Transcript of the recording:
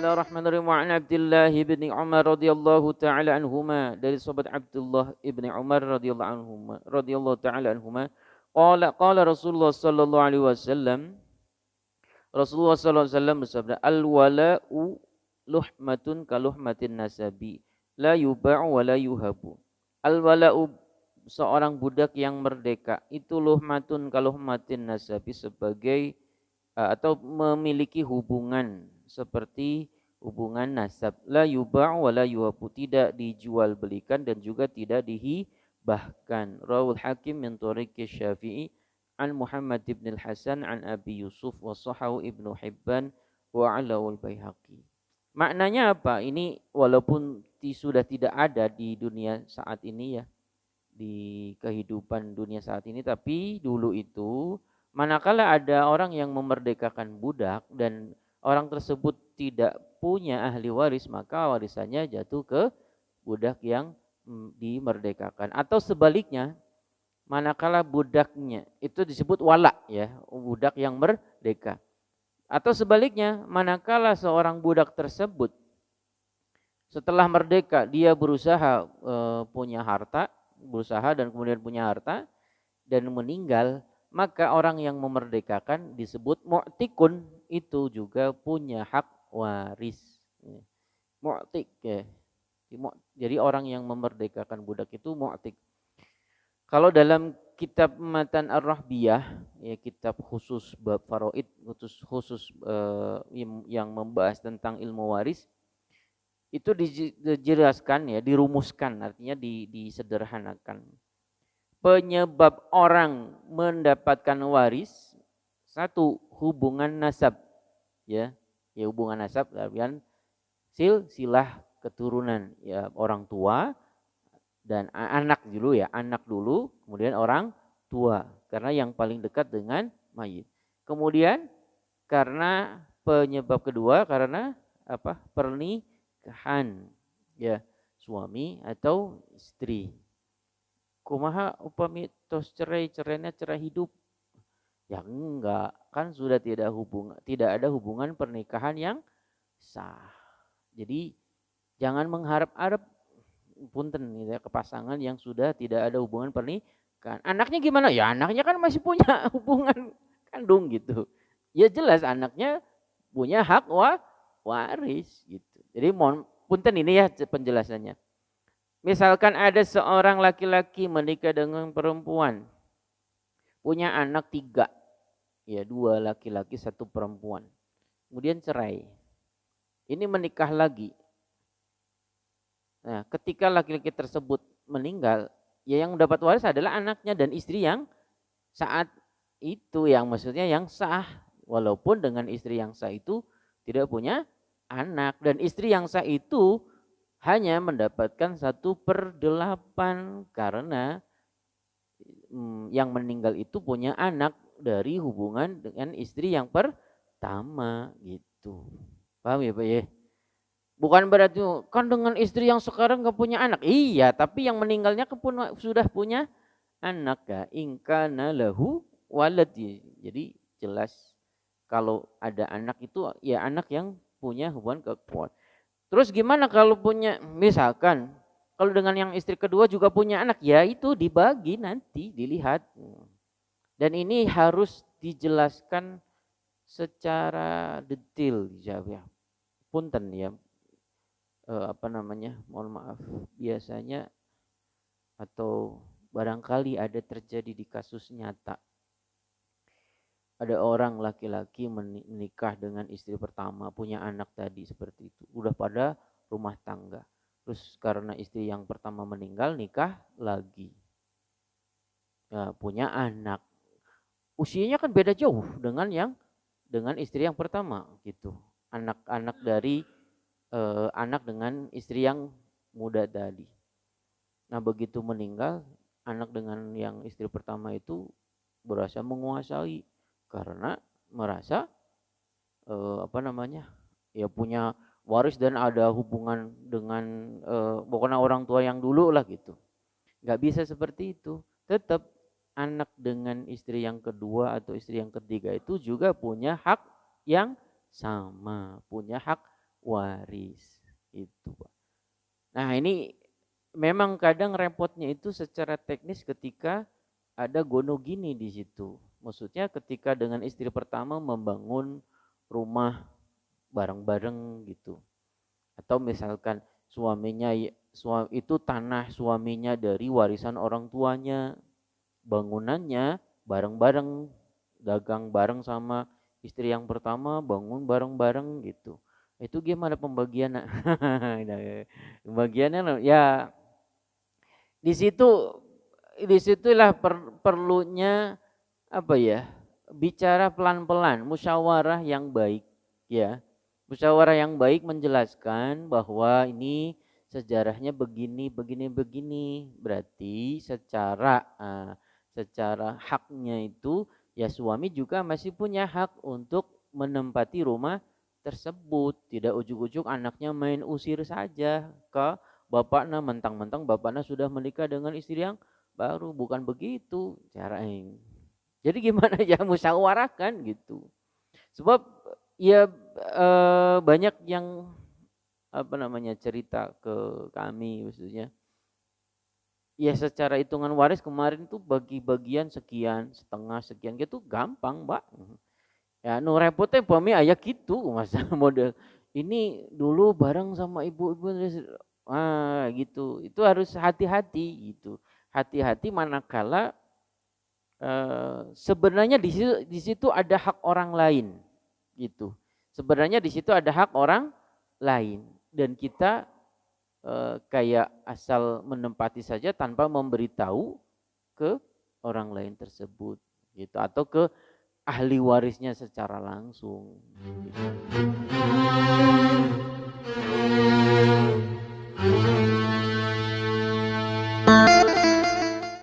Bismillahirrahmanirrahim. Wa an Abdullah bin Umar radhiyallahu taala anhuma, dari sahabat Abdullah bin Umar radhiyallahu taala anhuma, qala Rasulullah sallallahu alaihi wasallam, Rasulullah sallallahu alaihi wasallam bersabda, al wala'u luhmatun kaluhmatin nasabi, la yuba'u wa la yuhabu. Al wala'u, seorang budak yang merdeka, itu luhmatun kaluhmatin nasabi, sebagai atau memiliki hubungan seperti hubungan nasab. La yuba'u wa la yuhabu, tidak dijual belikan dan juga tidak dihibahkan. Rawul Hakim min tariqi Syafi'i an Muhammad ibn al-Hasan an Abi Yusuf wa sahahu Ibnu Hibban wa alawul Baihaqi. Maknanya apa? Ini walaupun sudah tidak ada di dunia saat ini ya, di kehidupan dunia saat ini, tapi dulu itu manakala ada orang yang memerdekakan budak dan orang tersebut tidak punya ahli waris, maka warisannya jatuh ke budak yang dimerdekakan. Atau sebaliknya, manakala budaknya itu disebut wala ya, budak yang merdeka. Atau sebaliknya, manakala seorang budak tersebut setelah merdeka dia berusaha punya harta, berusaha dan kemudian punya harta dan meninggal, maka orang yang memerdekakan disebut mu'tikun, itu juga punya hak waris. Mu'tik ya. Jadi orang yang memerdekakan budak itu mu'tik. Kalau dalam kitab Matan Ar-Rahbiyah, ya kitab khusus bab faraid, khusus yang membahas tentang ilmu waris, itu dijelaskan ya, dirumuskan, artinya disederhanakan. Penyebab orang mendapatkan waris, satu, hubungan nasab, ya hubungan nasab, kemudian silsilah keturunan, ya orang tua dan anak dulu ya, anak dulu, kemudian orang tua, karena yang paling dekat dengan mayit. Kemudian karena penyebab kedua, karena apa? Pernikahan, ya suami atau istri. Kumaha upami tos cerainya cerai hidup? Ya enggak, kan sudah tidak ada hubungan pernikahan yang sah. Jadi jangan mengharap-harap punten gitu ya, ke pasangan yang sudah tidak ada hubungan pernikahan. Anaknya gimana? Ya anaknya kan masih punya hubungan kandung gitu. Ya jelas anaknya punya hak waris gitu. Jadi mohon punten ini ya penjelasannya. Misalkan ada seorang laki-laki menikah dengan perempuan, punya anak 3, ya 2 laki-laki 1 perempuan, kemudian cerai. Ini menikah lagi. Nah, ketika laki-laki tersebut meninggal, ya yang dapat waris adalah anaknya dan istri yang saat itu, yang maksudnya yang sah. Walaupun dengan istri yang sah itu tidak punya anak, dan istri yang sah itu hanya mendapatkan 1/8 karena yang meninggal itu punya anak dari hubungan dengan istri yang pertama gitu. Paham ya Pak ya? Bukan berarti kan dengan istri yang sekarang gak punya anak. Iya, tapi yang meninggalnya sudah punya anak ya. Ingkana lahu walad. Jadi jelas kalau ada anak itu ya anak yang punya hubungan kekuatan. Terus gimana kalau punya, misalkan kalau dengan yang istri kedua juga punya anak, ya itu dibagi nanti dilihat. Dan ini harus dijelaskan secara detail ya. Punten ya. Mohon maaf, biasanya atau barangkali ada terjadi di kasus nyata. Ada orang laki-laki menikah dengan istri pertama, punya anak tadi seperti itu. Udah pada rumah tangga. Terus karena istri yang pertama meninggal, nikah lagi. Ya, punya anak. Usianya kan beda jauh dengan istri yang pertama gitu. Anak-anak dari anak dengan istri yang muda tadi. Nah, begitu meninggal, anak dengan yang istri pertama itu berasa menguasai karena merasa ya punya waris dan ada hubungan dengan pokoknya orang tua yang dulu lah gitu. Nggak bisa seperti itu. Tetap anak dengan istri yang kedua atau istri yang ketiga itu juga punya hak yang sama, punya hak waris. Itu, Pak. Nah, ini memang kadang repotnya itu secara teknis ketika ada gonogini di situ. Maksudnya ketika dengan istri pertama membangun rumah bareng-bareng gitu. Atau misalkan suaminya itu tanah suaminya dari warisan orang tuanya, bangunannya bareng-bareng, dagang bareng sama istri yang pertama, bangun bareng-bareng gitu. Itu gimana pembagian? Pembagiannya ya di situ disitulah perlunya apa ya? Bicara pelan-pelan, musyawarah yang baik ya. Musyawarah yang baik menjelaskan bahwa ini sejarahnya begini, begini, begini. Berarti secara haknya itu ya suami juga masih punya hak untuk menempati rumah tersebut. Tidak ujuk-ujuk anaknya main usir saja ke bapaknya, mentang-mentang bapaknya sudah menikah dengan istri yang baru. Bukan begitu caranya. Jadi gimana ya musyawarahkan gitu. Sebab ya banyak yang apa namanya cerita ke kami maksudnya. Ya secara hitungan waris kemarin tuh bagi bagian sekian, setengah sekian gitu gampang, Mbak. Ya nu repotnya pami aya gitu masa model. Ini dulu bareng sama ibu-ibu gitu. Itu harus hati-hati gitu. Hati-hati manakala sebenarnya di situ ada hak orang lain gitu. Sebenarnya di situ ada hak orang lain dan kita kayak asal menempati saja tanpa memberitahu ke orang lain tersebut gitu atau ke ahli warisnya secara langsung gitu.